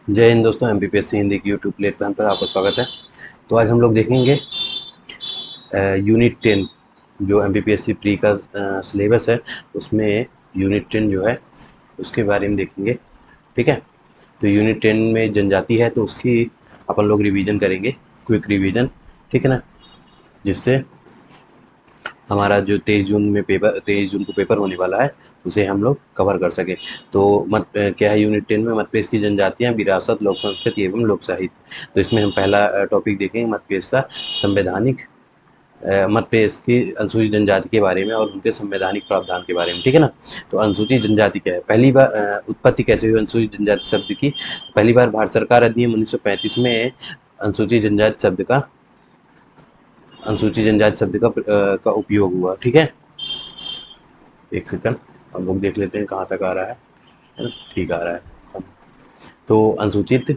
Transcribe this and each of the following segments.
जय हिंद दोस्तों, एमपीपीएससी हिंदी की यूट्यूब प्लेटफॉर्म पर आपका स्वागत है। तो आज हम लोग देखेंगे यूनिट 10 जो एमपीपीएससी प्री का सिलेबस है, उसमें यूनिट 10 जो है उसके बारे में देखेंगे। ठीक है, तो यूनिट 10 में जनजाति है तो उसकी अपन लोग रिवीजन करेंगे, क्विक रिवीजन। ठीक है ना, जिससे हमारा जो 23 जून को पेपर होने वाला है उसे हम लोग कवर कर सकें। तो क्या है यूनिट 10 में मतपेश की जनजातियाँ, विरासत, लोक संस्कृति एवं लोक साहित्य। तो इसमें हम पहला टॉपिक देखेंगे मतपेश का संवैधानिक मतपेश की अनुसूचित जनजाति के बारे में और उनके संवैधानिक प्रावधान के बारे में। ठीक है ना, तो अनुसूचित जनजाति क्या है, पहली बार उत्पत्ति कैसे हुई अनुसूचित जनजाति शब्द की। पहली बार भारत सरकार अधिनियम 1935 में अनुसूचित जनजाति शब्द का अनुसूचित जनजाति शब्द का उपयोग हुआ। ठीक है, एक सेकंड हम लोग देख लेते हैं कहाँ तक आ रहा है ना, ठीक आ रहा है। तो अनुसूचित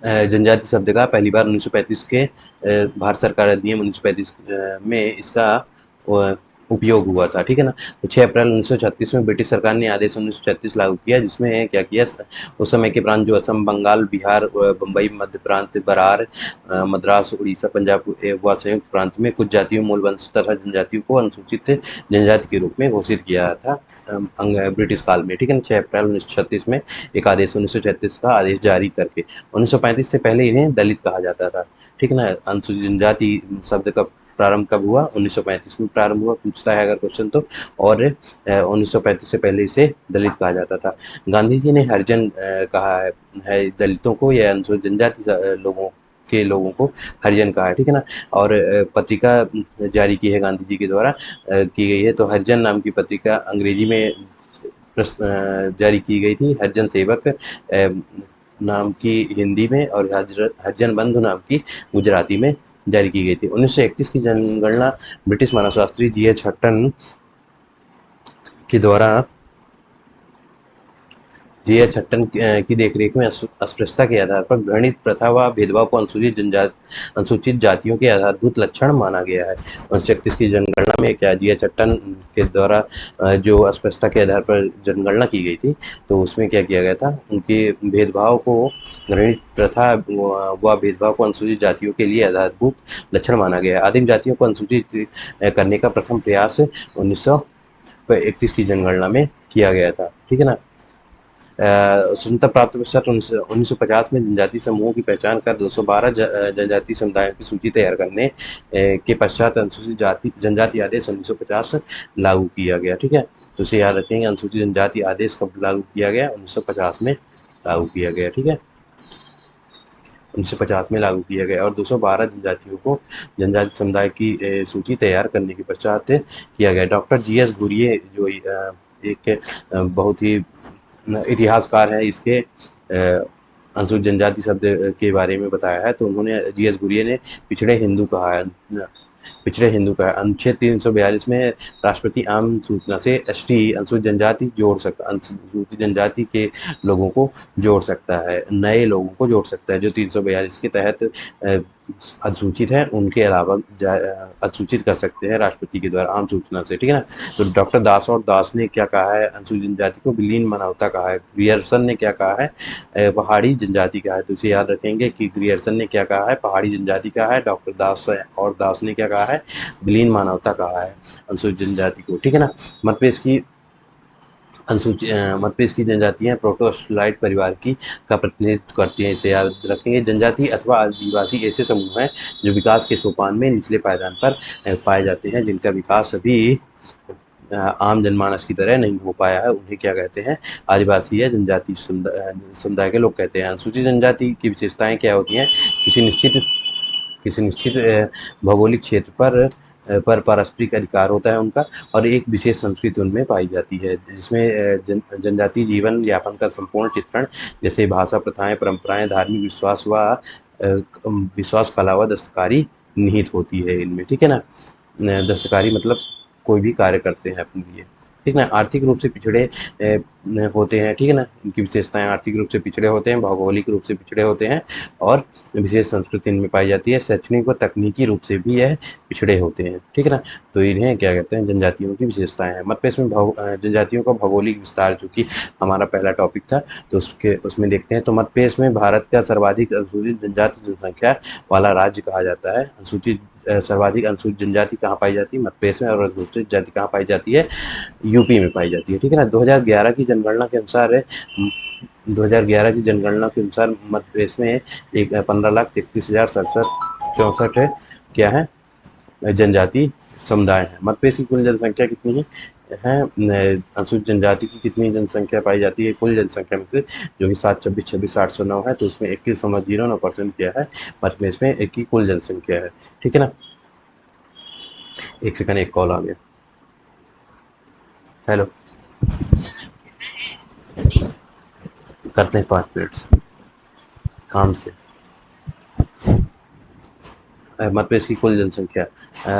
जनजाति शब्द का पहली बार 1935 के भारत सरकार अधिनियम 1935 में इसका उपयोग हुआ था। ठीक है ना, तो 6 अप्रैल 1936 में ब्रिटिश सरकार ने आदेश 1936 लागू किया, जिसमें क्या किया, उस समय के प्रांत जो असम, बंगाल, बिहार, बम्बई, मध्य प्रांत, बरार, मद्रास, उड़ीसा, पंजाब व संयुक्त प्रांत में कुछ जातियों, मूल वंश तथा जनजातियों को अनुसूचित जनजाति के रूप में घोषित किया था ब्रिटिश काल में। ठीक है ना, 6 अप्रैल 1936 में एक आदेश 1936 का आदेश जारी करके। 1935 से पहले इन्हें दलित कहा जाता था। ठीक है ना, अनुसूचित जनजाति शब्द का प्रारंभ कब हुआ, 1935 में प्रारंभ हुआ, पूछता है अगर क्वेश्चन तो। और 1935 से पहले इसे दलित कहा जाता था। गांधी जी ने हरिजन कहा है दलितों को, या अनुसूचित जनजाति लोगों को हरिजन कहा है। ठीक है ना, और पत्रिका जारी की है गांधी जी के द्वारा की गई है। तो हरिजन नाम की पत्रिका अंग्रेजी में जारी की गई थी, हरिजन सेवक नाम की हिंदी में, और हरिजन बंधु नाम की गुजराती में जारी की गई थी। 1931 की जनगणना ब्रिटिश मानवशास्त्री जी.एच. हटन के द्वारा जी.एच. हटन की देखरेख में अस्पृश्यता के आधार पर घृणित प्रथा व भेदभाव को अनुसूचित जातियों के आधारभूत लक्षण माना गया है। 1931 की जनगणना में क्या जी.एच. हटन के द्वारा जो अस्पृश्यता के आधार पर जनगणना की गई थी, तो उसमें क्या किया गया था, उनके भेदभाव को, घृणित प्रथा व भेदभाव को अनुसूचित जातियों के लिए आधारभूत लक्षण माना गया है। आदिम जातियों को अनुसूचित करने का प्रथम प्रयास 1931 की जनगणना में किया गया था। ठीक है ना, स्वतंत्रता प्राप्त पश्चात 1950 में जनजाति समूहों की पहचान कर 212 जनजाति समुदायों की सूची तैयार करने के पश्चात अनुसूचित जनजाति आदेश 1950 लागू किया गया। ठीक है, तो इसे याद रखेंगे, अनुसूचित जनजाति आदेश कब लागू किया गया, 1950 में लागू किया गया। ठीक है, 1950 में लागू किया गया, और 212 जनजातियों को जनजाति समुदाय की सूची तैयार करने के पश्चात किया गया। Doctor GS. घुरिये जो एक बहुत ही इतिहासकार है, इसके अनुसूचित जनजाति शब्द के बारे में बताया है। तो उन्होंने, जी.एस. घुरिये ने पिछड़े हिंदू कहा है, अनुच्छेद 342 में राष्ट्रपति आम सूचना से एसटी अनुसूचित जनजाति के लोगों को जोड़ सकता है, नए लोगों को जोड़ सकता है जो 342 के तहत अनुसूचित है, उनके अलावा अनुसूचित कर सकते हैं राष्ट्रपति के द्वारा आम सूचना से। ठीक है ना, तो डॉक्टर दास और दास ने क्या कहा है, अनुसूचित जनजाति को विलीन मानवता कहा है। ग्रियर्सन ने क्या कहा है, पहाड़ी जनजाति कहा है। तो इसे याद रखेंगे कि ग्रियर्सन ने क्या कहा है, पहाड़ी जनजाति कहा है, डॉक्टर दास और दास ने क्या कहा है, विलीन मानवता कहा है अनुसूचित जनजाति को। ठीक है ना, मतपेश की जनजातियां प्रोटोस्लाइट परिवार की का प्रतिनिधित्व करती हैं, इसे याद रखेंगे। जनजाति अथवा आदिवासी ऐसे समूह हैं जो विकास के सोपान में निचले पायदान पर पाए जाते हैं, जिनका विकास अभी आम जनमानस की तरह नहीं हो पाया है, उन्हें क्या कहते हैं, आदिवासी या जनजाति समुदाय के लोग कहते हैं। अनुसूचित जनजाति की विशेषताएं क्या होती हैं, किसी निश्चित भौगोलिक क्षेत्र पर पारस्परिक अधिकार होता है उनका, और एक विशेष संस्कृति उनमें पाई जाती है, जिसमें जनजातीय जीवन यापन का संपूर्ण चित्रण, जैसे भाषा, प्रथाएं, परंपराएं, धार्मिक विश्वास, कला व दस्तकारी निहित होती है इनमें। ठीक है ना, दस्तकारी मतलब कोई भी कार्य करते हैं अपने लिए। ठीक है ना। आर्थिक रूप से पिछड़े होते हैं, ठीक है ना। इनकी विशेषताएं आर्थिक रूप से पिछड़े होते हैं, भौगोलिक रूप से पिछड़े होते हैं और विशेष संस्कृति इनमें पाई जाती है। शैक्षणिक व तकनीकी रूप से भी यह पिछड़े होते हैं, ठीक है ना। तो इन्हें क्या कहते हैं, जनजातियों की विशेषताएं हैं। मध्य प्रदेश में जनजातियों का भौगोलिक विस्तार, जो कि हमारा पहला टॉपिक था, तो उसमें देखते हैं। तो मध्य प्रदेश में भारत का सर्वाधिक अनुसूचित जनजाति जनसंख्या वाला राज्य कहा जाता है। सर्वाधिक अनुसूचित जनजाति कहाँ पाई जाती है? मध्य प्रदेश में। और अनुसूचित जाति कहाँ पाई जाती है? यूपी में पाई जाती है, ठीक है ना। 2011 की जनगणना के अनुसार 2011 की जनगणना के अनुसार मध्य प्रदेश में एक 15,33,67 है, क्या है, जनजाति समुदाय है। मध्य प्रदेश की कुल जनसंख्या कितनी है? अनुसूचित जनजाति की कितनी जनसंख्या पाई जाती है कुल जनसंख्या में से? जो कि 726,26,809 है। तो उसमें 21.09% क्या है? मध्य प्रदेश में एक की कुल जनसंख्या है, ठीक है ना। एक सेकंड, एक कॉल आ गया। हेलो, करते हैं 5 मिनट्स काम से। मध्य प्रदेश की कुल जनसंख्या,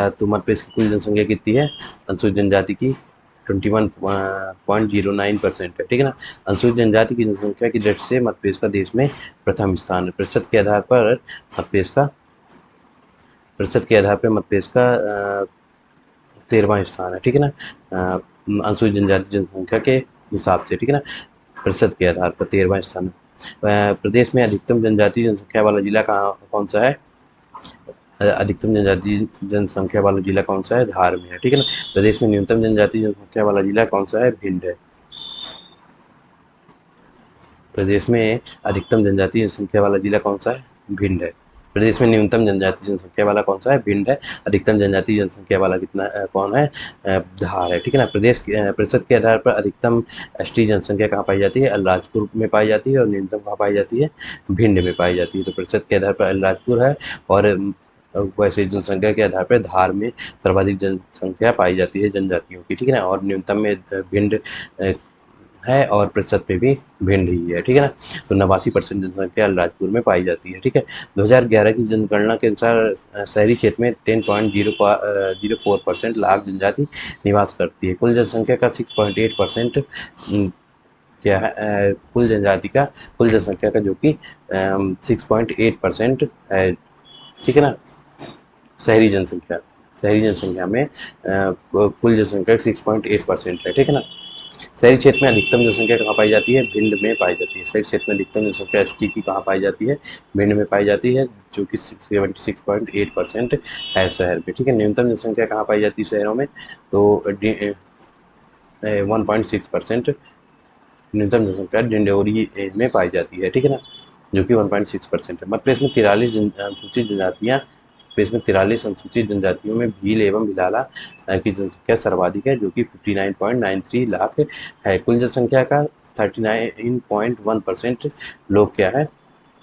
तो मध्य प्रदेश की कुल जनसंख्या कितनी है अनुसूचित जनजाति की? 21.09% है, ठीक है ना। अनुसूचित जनजाति की जनसंख्या की दृष्टि से मध्य प्रदेश का देश में प्रथम स्थान है। प्रतिशत के आधार पर मध्य प्रदेश का 13वां स्थान है, ठीक है ना। अनुसूचित जनजाति जनसंख्या के हिसाब से, ठीक है ना, प्रतिशत के आधार पर 13वां स्थान है। प्रदेश में अधिकतम जनजाति जनसंख्या वाला जिला कौन सा है? अधिकतम जनजाति जनसंख्या वाला जिला कौन सा है? धार में है, ठीक है ना। प्रदेश में न्यूनतम जनजाति जनसंख्या वाला जिला कौन सा है? भिंड है। प्रदेश में अधिकतम जनजाति जनसंख्या वाला जिला कौन सा है? भिंड है। प्रदेश में न्यूनतम जनजाति जनसंख्या वाला कौन सा है? भिंड है। अधिकतम जनजाति जनसंख्या वाला कितना कौन है? धार है, ठीक है ना। प्रतिशत के आधार पर अधिकतम एसटी जनसंख्या कहाँ पाई जाती है? अलीराजपुर में पाई जाती है। और न्यूनतम कहाँ पाई जाती है? भिंड में पाई जाती है। तो प्रतिशत के आधार पर अलीराजपुर है, और वैसे जनसंख्या के आधार पर धार में सर्वाधिक जनसंख्या पाई जाती है जनजातियों की, ठीक है ना। और न्यूनतम में भिंड है, और प्रतिशत में भी भिंड ही है, ठीक है ना। तो 89% जनसंख्या अलीराजपुर में पाई जाती है, ठीक है। 2011 की जनगणना के अनुसार शहरी क्षेत्र में 10.04% लाख जनजाति निवास करती है। कुल जनसंख्या का 6.8% क्या है, कुल जनसंख्या का जो कि 6.8% है, ठीक है ना। शहरी जनसंख्या में कुल जनसंख्या 6.8% है, ठीक है ना। शहरी क्षेत्र में अधिकतम जनसंख्या कहाँ पाई जाती है? भिंड में पाई जाती है। शहरी क्षेत्र में अधिकतम जनसंख्या एसटी की कहाँ पाई जाती है? भिंड में पाई जाती है, जो कि 76.8% है शहर में, ठीक है। न्यूनतम जनसंख्या कहाँ पाई जाती है शहरों में? तो 1.6% न्यूनतम जनसंख्या डिंडोरी में पाई जाती है, ठीक है ना, जो कि 1.6% है। मध्य प्रदेश में 43 अनुसूचित जनजातियाँ प्रदेश में 43 अनुसूचित जनजातियों में भील एवं भिलाला की जनसंख्या सर्वाधिक है, जो कि 59.93 लाख है। कुल जनसंख्या का 39.1% लोग क्या है,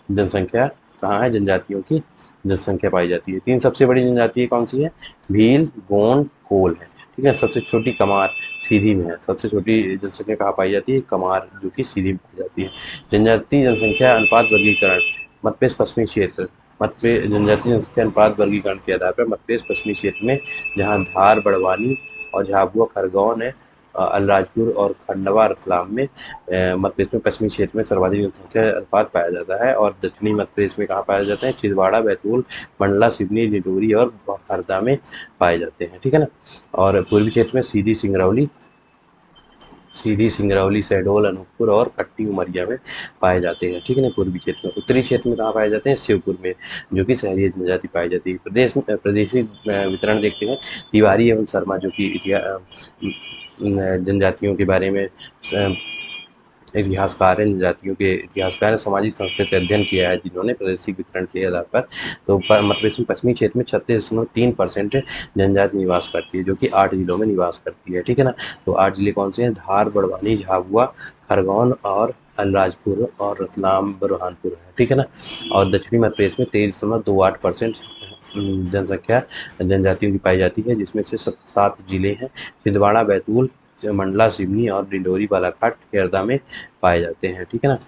जनसंख्या कहाँ है, जनजातियों की जनसंख्या पाई जाती है। 3 सबसे बड़ी जनजाति कौन सी है? भील, गोंड, कोल है, ठीक है। सबसे छोटी कमार सीधी में है। सबसे छोटी जनसंख्या कहाँ पाई जाती है? कमार, जो कि सीधी में पाई जाती है। जनजाति जनसंख्या अनुपात वर्गीकरण, मध्य प्रदेश पश्चिमी क्षेत्र। जनजाति जनसंख्या अनुपात वर्गीकरण के आधार पर मध्य प्रदेश पश्चिमी क्षेत्र में, जहाँ धार, बड़वानी और झाबुआ, खरगोन है, अलीराजपुर और खंडवा, रतलाम में मध्य प्रदेश में पश्चिमी क्षेत्र में सर्वाधिक जनसंख्या अनुपात पाया जाता है। और दक्षिणी मध्य प्रदेश में कहाँ पाया जाता है? छिंदवाड़ा, बैतूल, मंडला, सिवनी, डिंडोरी और हरदा में पाए जाते हैं, ठीक है ना। और पूर्वी क्षेत्र में सीधी, सिंगरौली, शहडोल, अनूपपुर और कटनी, उमरिया में पाए जाते हैं, ठीक है ना, पूर्वी क्षेत्र में। उत्तरी क्षेत्र में कहाँ पाए जाते हैं? शिवपुर में, जो कि शहरी जनजाति पाई जाती है। प्रदेशी वितरण देखते हैं। तिवारी एवं शर्मा, जो कि जनजातियों के बारे में इतिहासकार हैं, जनजातियों के इतिहासकार हैं, सामाजिक संस्कृति अध्ययन किया है जिन्होंने प्रादेशिक वितरण के आधार पर। तो मध्य प्रदेश में पश्चिमी क्षेत्र में 36.3% जनजाति निवास करती है, जो कि 8 जिलों में निवास करती है, ठीक है ना। तो 8 जिले कौन से हैं? धार, बड़वानी, झाबुआ, खरगोन और अलीराजपुर और रतलाम, बुरहानपुर है, ठीक है ना। और दक्षिणी मध्य प्रदेश में 23.28% जनसंख्या जनजातियों की पाई जाती है, जिसमें से 7 जिले हैं। छिंदवाड़ा, बैतूल, मंडला, सिवनी और डिंडोरी, बालाघाट, हरदा में पाए जाते हैं, ठीक है ना।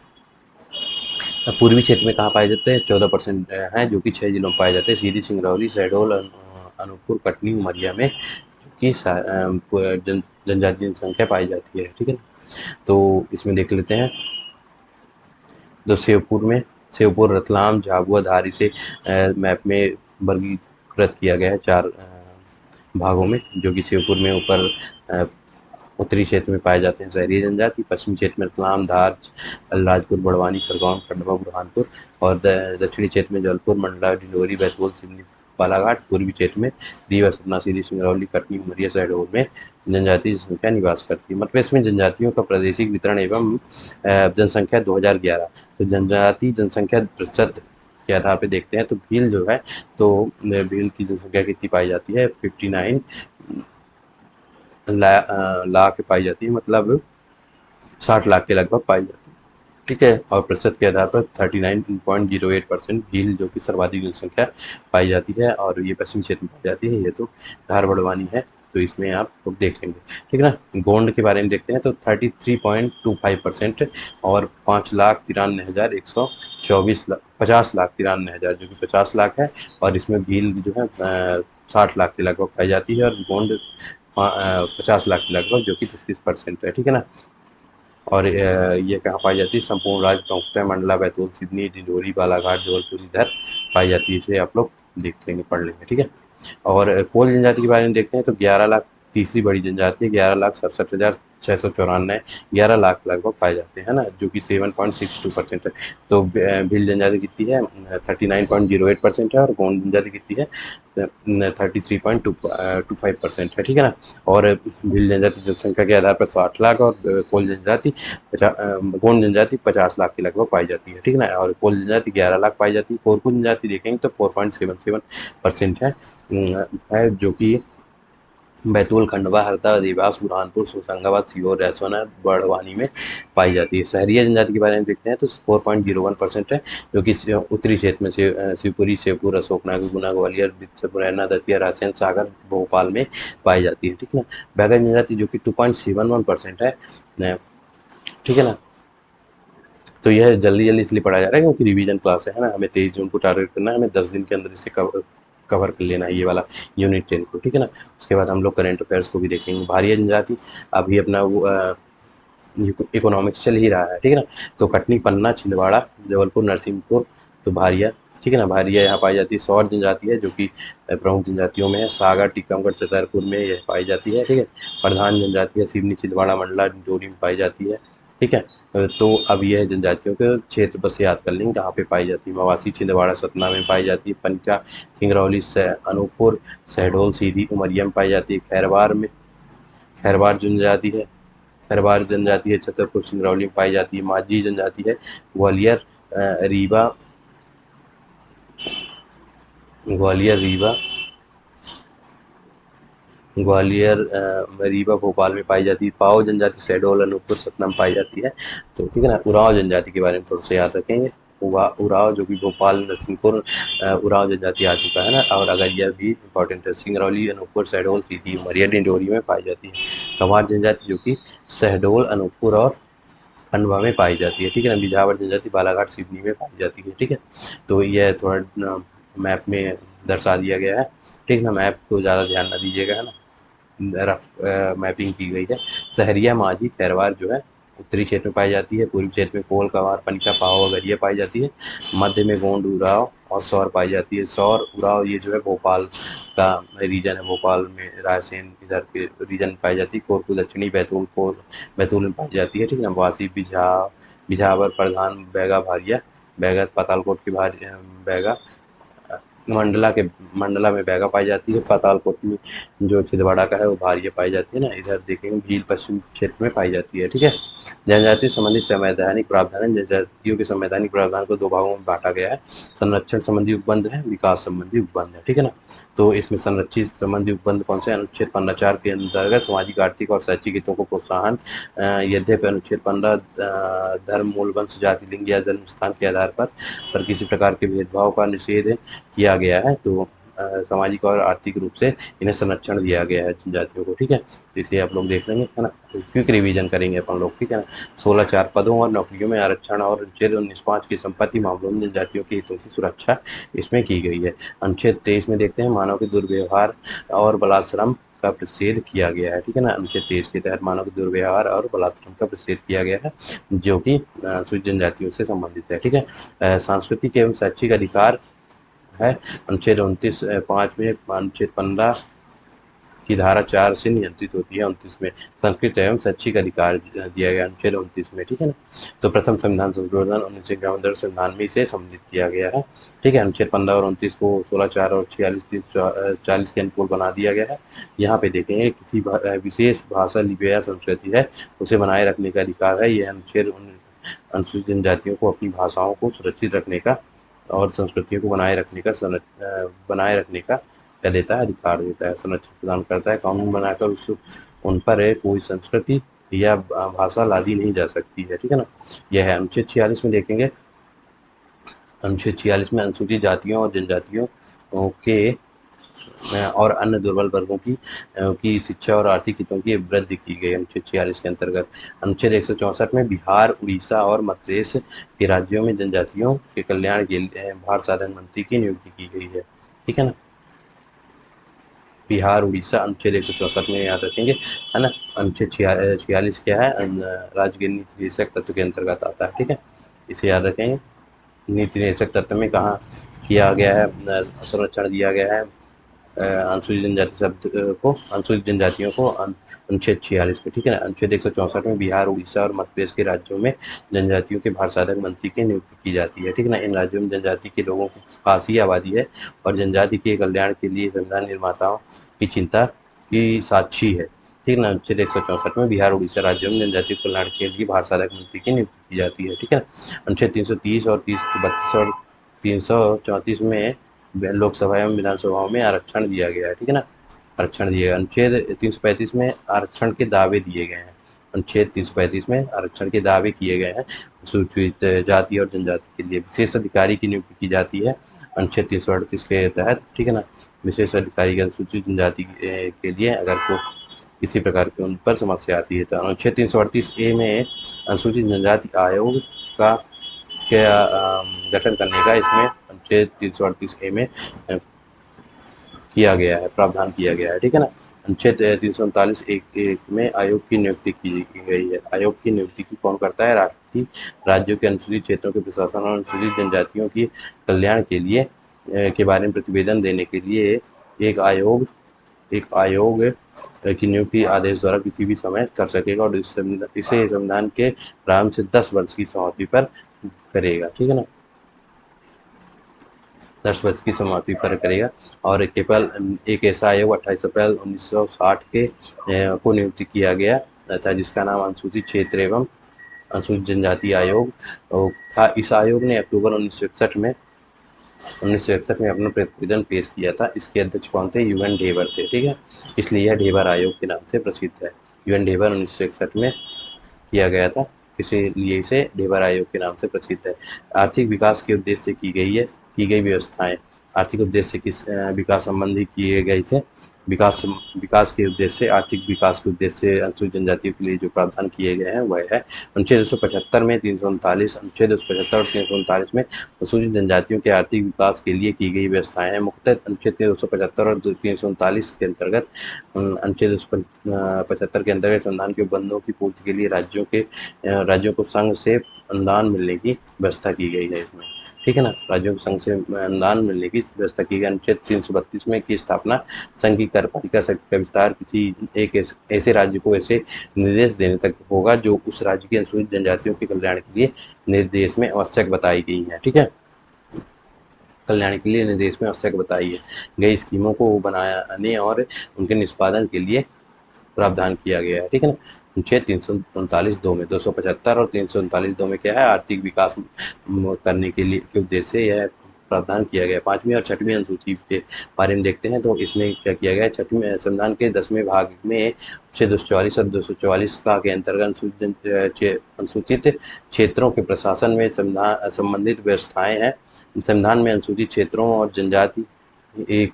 पूर्वी क्षेत्र में कहाँ पाए जाते हैं? 14% हैं, जो कि 6 जिलों में पाए जाते हैं। सीधी, सिंगरौली, शहडोल, अनूपपुर, कटनी, उमरिया में, की जनजातीय जनसंख्या पाई जाती है, ठीक है। तो इसमें देख लेते हैं। तो शिवपुर, रतलाम, झाबुआ, धारी से मैप में वर्गीकृत किया गया है 4 भागों में, जो कि शिवपुर में ऊपर अ, उत्तरी क्षेत्र में पाए जाते हैं शहरी जनजाति, पश्चिमी क्षेत्र में रतलाम, धार, अलीराजपुर, बड़वानी, खरगोन, खंडवा, बुरहानपुर, और दक्षिणी क्षेत्र में जबलपुर, मंडला, डिंडोरी, बैतूल, सिवनी, बालाघाट, पूर्वी क्षेत्र में रीवा, सतना, सीधी, सिंगरौली, कटनी, उमरिया, शहडोल में जनजातीय संख्या निवास करती है। मतलब इसमें जनजातियों का प्रादेशिक वितरण एवं जनसंख्या 2011, तो जनजाति जनसंख्या प्रतिशत के आधार पे देखते हैं तो भील जो है, तो भील की जनसंख्या कितनी पाई जाती है, 59 लाख पाई जाती है, मतलब 60 लाख के लगभग पाई जाती है, ठीक है। और प्रतिशत के आधार पर 39.08% भील जो कि सर्वाधिक जनसंख्या पाई जाती है, और ये पश्चिमी क्षेत्र में पाई जाती है। ये तो धार बड़वानी है, तो इसमें आप लोग देख लेंगे, ठीक है ना। गोंड के बारे में देखते हैं तो 33.25% और 50 लाख 93 हज़ार और इसमें भील जो है 60 लाख के लगभग पाई जाती है, और गोंड 50 लाख के लगभग, जो कि 33% है, ठीक है ना। और ये कहाँ पाई जाती है, संपूर्ण राज्य प्रमुखतः मंडला, बैतूल, सिवनी, डिंडोरी, बालाघाट, जबलपुर, इधर पाई जाती है। इसे आप लोग देख लेंगे, पढ़ लेंगे, ठीक है। और कोल जनजाति के बारे में देखते हैं तो 11 लाख तीसरी बड़ी जनजाति है, 11,67,694, 11 लाख लगभग पाए जाते हैं ना, जो कि 7.62% है। तो भील जनजाति कितनी है, 39.08% है, और गोंड जनजाति कितनी है, 33.25% है, ठीक है ना। और भील जनजाति जनसंख्या के आधार पर 60 लाख, और कोल जनजाति गोंड जनजाति 50 लाख के लगभग पाई जाती है, ठीक है ना। और कोल जनजाति 11 लाख पाई जाती है। कोरकू जनजाति देखेंगे तो 4.77% है, जो कि बैतूल, खंडवा, हरदा, देवास, बुरहानपुर, होशंगाबाद, सीहोर, रेसवाना, बड़वानी में पाई जाती है। सहरिया जनजाति के बारे में देखते हैं तो 4.01% है, जो कि उत्तरी क्षेत्र में शिवपुरी, शिवपुर, अशोकनगर, गुना, ग्वालियर, मुरैना, दतिया, रायसेन, सागर, भोपाल में पाई जाती है, ठीक है ना। बैगा जनजाति जो कि 2.71% है, ठीक है ना। तो यह जल्दी जल्दी इसलिए पढ़ा जा रहा है क्योंकि रिवीजन क्लास है ना, हमें 23 जून को टारगेट करना है, हमें 10 दिन के अंदर इसे कवर कर लेना है, ये वाला यूनिट 10 को, ठीक है ना। उसके बाद हम लोग करंट अफेयर्स को भी देखेंगे। भारिया जनजाति अभी अपना वो इकोनॉमिक्स चल ही रहा है, ठीक है ना। तो कटनी, पन्ना, छिंदवाड़ा, जबलपुर, नरसिंहपुर, तो भारिया, ठीक है ना। भारिया यहाँ पाई जाती है। सौर जनजाति है, जो कि प्रमुख जनजातियों में है। सागर, टीकमगढ़, छतरपुर में यह पाई जाती है, ठीक है। प्रधान जनजाति है, सिवनी, छिंदवाड़ा, मंडला, डिंडोरी में पाई जाती है, ठीक है। तो अब यह जनजातियों के क्षेत्र बस याद कर लेंगे कहाँ पे पाई जाती है। मवासी, छिंदवाड़ा, सतना में पाई जाती है। पंचा, सिंगरौली, अनूपपुर, शहडोल, सीधी, उमरिया में पाई जाती है। खैरवार जनजाति है, खैरवार जनजाति है, छतरपुर, सिंगरौली में पाई जाती है। माझी जनजाति है, ग्वालियर, रीवा, ग्वालियर, रीवा, रीवा, भोपाल में पाई जाती है। पाओ जनजाति शहडोल, अनूपपुर, सतना में पाई जाती है। तो ठीक है ना। उराव जनजाति के बारे में थोड़ा सा याद रखेंगे। उराव जो कि भोपाल, नरसिंहपुर, उराव जनजाति आ चुका है ना। और अगर यह भी इंपॉर्टेंट है, सिंगरौली, अनूपपुर, शहडोल, सीधी, उमरिया, डिंडोरी में पाई जाती है। गंवार जनजाति जो कि शहडोल, अनूपपुर और खंडवा में पाई जाती है, ठीक है ना। बिजावर जनजाति बालाघाट, सिवनी में पाई जाती है, ठीक है। तो यह थोड़ा मैप में दर्शा दिया गया है, ठीक ना। मैप को ज़्यादा ध्यान न दीजिएगा, है ना, रफ मैपिंग की गई है। सहरिया, माझी, खैरवार जो है उत्तरी क्षेत्र में पाई जाती है। पूर्वी क्षेत्र में कोल, कवार, पनिका, पाहो, अगरिया पाई जाती है। मध्य में गोंड, उराव और सौर पाई जाती है। सौर, उराव ये जो है भोपाल का रीजन है, भोपाल में रायसेन इधर के रीजन में पाई जाती है। कोरकू दक्षिणी बैतूल में पाई जाती है, ठीक है ना। वासी, बिझावर, प्रधान, बैगा, भारिया, बैगा पातालकोट की बैगा, मंडला में बैगा पाई जाती है। पातालकोट में जो छिंदवाड़ा का है वो भारिया पाई जाती है ना। इधर देखेंगे भील पश्चिम क्षेत्र में पाई जाती है, ठीक है। जनजाति संबंधी संवैधानिक प्रावधान। जनजातियों के संवैधानिक प्रावधान को 2 भागों में बांटा गया है। संरक्षण संबंधी उपबंध है, विकास संबंधी उपबंध है, ठीक है ना। तो इसमें संरक्षित संबंधी उपबंध कौन से? अनुच्छेद 15(4) के अंतर्गत सामाजिक, आर्थिक और शैक्षिक हितों को प्रोत्साहन। यद्यपि अनुच्छेद 15 धर्म, मूल, वंश, जाति, लिंग या जन्म स्थान के आधार पर किसी प्रकार के भेदभाव का निषेध किया गया है। तो सामाजिक और आर्थिक रूप से इन्हें संरक्षण दिया गया है जनजातियों को, ठीक है। तो इसे आप लोग देख लेंगे, है ना। क्विक रिवीजन करेंगे अपन लोग, ठीक है ना। 16(4) पदों और नौकरियों में आरक्षण और अनुच्छेद 19(5) की संपत्ति मामलों में जनजातियों के हितों की सुरक्षा इसमें की गई है। अनुच्छेद 23 में देखते हैं, मानव के दुर्व्यवहार और बलात्श्रम का प्रतिषेध किया गया है, ठीक है ना। अनुच्छेद 23 के तहत मानव के दुर्व्यवहार और बलात्कार का प्रतिषेध किया गया है, जो कि अनुसूचित जनजातियों से संबंधित है, ठीक है। सांस्कृतिक एवं शैक्षिक अधिकार है अनुच्छेद 29 5 में, अनुच्छेद 15 की धारा 4 से नियंत्रित होती है। 29 में संस्कृत एवं शैक्षिक अधिकार दिया गया अनुच्छेद 29 में, ठीक है ना। तो प्रथम संविधान संशोधन 1951 संविधान में इसे सम्मिलित किया गया है, ठीक है। अनुच्छेद 15 और 29 को 16(4) और 46(3)40 के अनुकूल बना दिया गया है। यहाँ पे देखेंगे किसी विशेष भाषा, लिपि या संस्कृति है उसे बनाए रखने का अधिकार है। यह अनुच्छेद अनुसूचित जनजातियों को अपनी भाषाओं को सुरक्षित रखने का और संस्कृतियों को बनाए रखने का क्या देता है, अधिकार देता है, संरक्षण प्रदान करता है। कानून बनाकर उन पर कोई संस्कृति या भाषा लादी नहीं जा सकती है, ठीक है ना। यह है अनुच्छेद 46 में देखेंगे। अनुच्छेद 46 में अनुसूचित जातियों और जनजातियों के और अन्य दुर्बल वर्गों की शिक्षा और आर्थिक हितों की वृद्धि की गई। अनुच्छेद 46 के अंतर्गत अनुच्छेद 164 में बिहार, उड़ीसा और मध्य प्रदेश के राज्यों में जनजातियों के कल्याण के लिए भार साधन मंत्री की नियुक्ति की गई है, ठीक है ना। बिहार, उड़ीसा अनुच्छेद 164 में याद रखेंगे, है ना। अनुच्छेद 46 क्या है, राज्य नीति निर्देशक तत्व के अंतर्गत आता है, ठीक है, इसे याद रखेंगे। नीति निर्देशक तत्व में कहाँ किया गया है, संरक्षण दिया गया है अनुसूचित जनजाति शब्द को, अनुसूचित जनजातियों को अनुच्छेद 46 में, ठीक है ना। अनुच्छेद 164 में बिहार, उड़ीसा और मध्य प्रदेश के राज्यों में जनजातियों के भार साधक मंत्री की नियुक्ति की जाती है, ठीक है ना। इन राज्यों में जनजाति के लोगों की खासी आबादी है और जनजाति के कल्याण के लिए संविधान निर्माताओं की चिंता की साक्षी है, ठीक है ना। अनुच्छेद 164 में बिहार, उड़ीसा राज्यों में जनजाति कल्याण के लिए भार साधक मंत्री की नियुक्ति की जाती है, ठीक है। अनुच्छेद 330 और 332 और 334 में लोकसभा एवं विधानसभाओं में आरक्षण दिया गया है, ठीक है ना, आरक्षण दिया गया। अनुच्छेद 335 में आरक्षण के दावे दिए गए हैं। अनुच्छेद 335 में आरक्षण के दावे किए गए हैं। अनुसूचित जाति और जनजाति के लिए विशेष अधिकारी की नियुक्ति की जाती है अनुच्छेद 338 के तहत, ठीक है ना। विशेष अधिकारी की अनुसूचित जनजाति के लिए अगर को किसी प्रकार की उन पर समस्या आती है तो अनुच्छेद 338A में अनुसूचित जनजाति आयोग का गठन करने का इसमें अनुच्छेद 338A में किया गया है, प्रावधान किया गया है, ठीक है ना। अनुच्छेद 339 एक में आयोग की नियुक्ति की गई है। आयोग की नियुक्ति की कौन करता है, राष्ट्रीय राज्यों के अनुसूचित क्षेत्रों के प्रशासन और अनुसूचित जनजातियों की कल्याण के लिए के बारे में प्रतिवेदन देने के लिए एक आयोग की नियुक्ति आदेश द्वारा किसी भी समय कर सकेगा और इसे संविधान के प्रारंभ से 10 वर्ष की समाप्ति पर करेगा, ठीक है ना, 10 वर्ष की समाप्ति पर करेगा। और केवल एक ऐसा आयोग 28 अप्रैल 1960 के को नियुक्त किया गया था जिसका नाम अनुसूचित क्षेत्र एवं अनुसूचित जनजाति आयोग था। इस आयोग ने अक्टूबर 1961 में अपना प्रतिवेदन पेश किया था। इसके अध्यक्ष कौन थे, यूएन ढेबर थे, ठीक है, इसलिए यह ढेबर आयोग के नाम से प्रसिद्ध है। यूएन ढेबर 1961 में किया गया था, इसीलिए इसे ढेबर आयोग के नाम से प्रसिद्ध है। आर्थिक विकास के उद्देश्य से की गई व्यवस्थाएं, आर्थिक उद्देश्य किस विकास संबंधी किए गए थे, विकास के उद्देश्य से, आर्थिक विकास के उद्देश्य से अनुसूचित जनजातियों के लिए जो प्रावधान किए गए हैं वह है अनुच्छेद 275 में 339, अनुच्छेद 275 और 339 में अनुसूचित जनजातियों के आर्थिक विकास के लिए की गई व्यवस्थाएं हैं। मुख्यतः अनुच्छेद 275 और 339 के अंतर्गत, अनुच्छेद 275 के अंतर्गत संविधान के उपबंधों की पूर्ति के लिए राज्यों को संघ से अनुदान मिलने की व्यवस्था की गई है इसमें, ठीक है ना, राज्यों को संघ से अनुदान मिलने की व्यवस्था की गई। अनुच्छेद 332 में की स्थापना, संघ की कार्यपालिका शक्ति का विस्तार किसी एक ऐसे राज्य को ऐसे निर्देश देने तक होगा जो उस राज्य की अनुसूचित जनजातियों के कल्याण के लिए निर्देश में आवश्यक बताई गई है, ठीक है, कल्याण के लिए निर्देश में आवश्यक बताई गई स्कीमों को बनाने और उनके निष्पादन के लिए प्रावधान किया गया है, ठीक है ना। अनुच्छेद 339(2) में 275 और 339(2) में क्या है, आर्थिक विकास करने के लिए के उद्देश्य से यह प्रावधान किया गया। 5वीं और 6वीं अनुसूची के बारे में देखते हैं तो इसमें क्या किया गया है, 6वीं संविधान के 10वें भाग में अनुच्छेद 244 और 244 का के अंतर्गत अनुसूचित क्षेत्रों के प्रशासन में संबंधित व्यवस्थाएं हैं। संविधान में अनुसूचित क्षेत्रों और जनजाति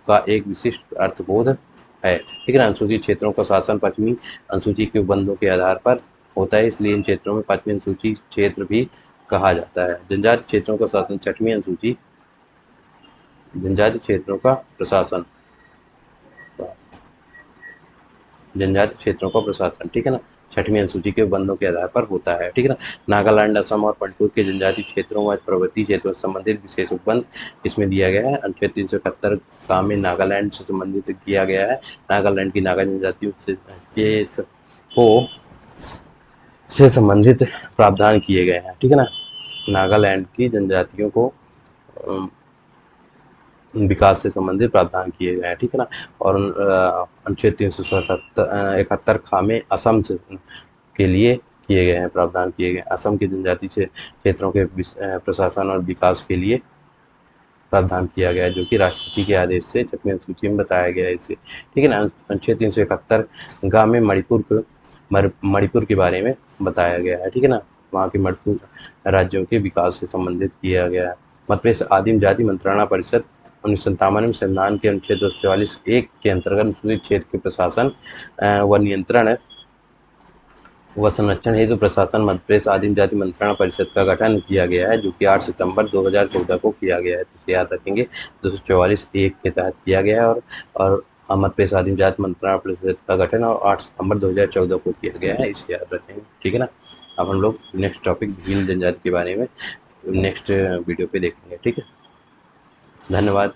का एक विशिष्ट अर्थबोध है, ठीक है ना। अनुसूचित क्षेत्रों का शासन 5वीं अनुसूची के उपबंधों के आधार पर होता है, इसलिए इन क्षेत्रों में 5वीं अनुसूची क्षेत्र भी कहा जाता है। जनजाति क्षेत्रों का शासन 6वीं अनुसूची, जनजाति क्षेत्रों का प्रशासन जनजाति क्षेत्रों का प्रशासन, ठीक है ना, 6वीं अनुसूची के उपबंधों के आधार पर होता है, ठीक है ना। नागालैंड, असम और मणिपुर के जनजाति क्षेत्रों व पर्वतीय क्षेत्रों से संबंधित विशेष उपबंध इसमें दिया गया है। अनुच्छेद 371 का में नागालैंड से संबंधित किया गया है। नागालैंड की नागा जनजातियों को से संबंधित प्रावधान किए गए हैं, ठीक है ना। नागालैंड की जनजातियों को विकास से संबंधित प्रावधान किए गए हैं, ठीक है ना। और अनुच्छेद 371 खा में असम से के लिए किए गए हैं, प्रावधान किए गए हैं। असम के जनजाति क्षेत्रों के प्रशासन और विकास के लिए प्रावधान किया गया है, जो कि राष्ट्रपति के आदेश से 6वीं अनुसूची में बताया गया है इसे, ठीक है ना। अनुच्छेद 371 गा में मणिपुर के बारे में बताया गया है, ठीक है ना। वहाँ के मणिपुर राज्यों के विकास से संबंधित किया गया है। मध्य प्रदेश आदिम जाति मंत्रणा परिषद 1957 में संविधान के अनुच्छेद 244(1) के अंतर्गत अनुसूचित क्षेत्र के प्रशासन व नियंत्रण व संरक्षण हेतु प्रशासन मध्य प्रदेश आदिम जाति मंत्रणा परिषद का गठन किया गया है, जो कि 8 सितंबर 2014 को किया गया है। तो इसे याद रखेंगे, 244(1) के तहत किया गया है और मध्य प्रदेश आदिम जाति मंत्रणा परिषद का गठन और 8 सितंबर 2014 को किया गया है, इसे याद रखेंगे, ठीक है ना। अब हम लोग नेक्स्ट टॉपिक भील जनजाति के बारे में नेक्स्ट वीडियो पे देखेंगे, ठीक है। धन्यवाद।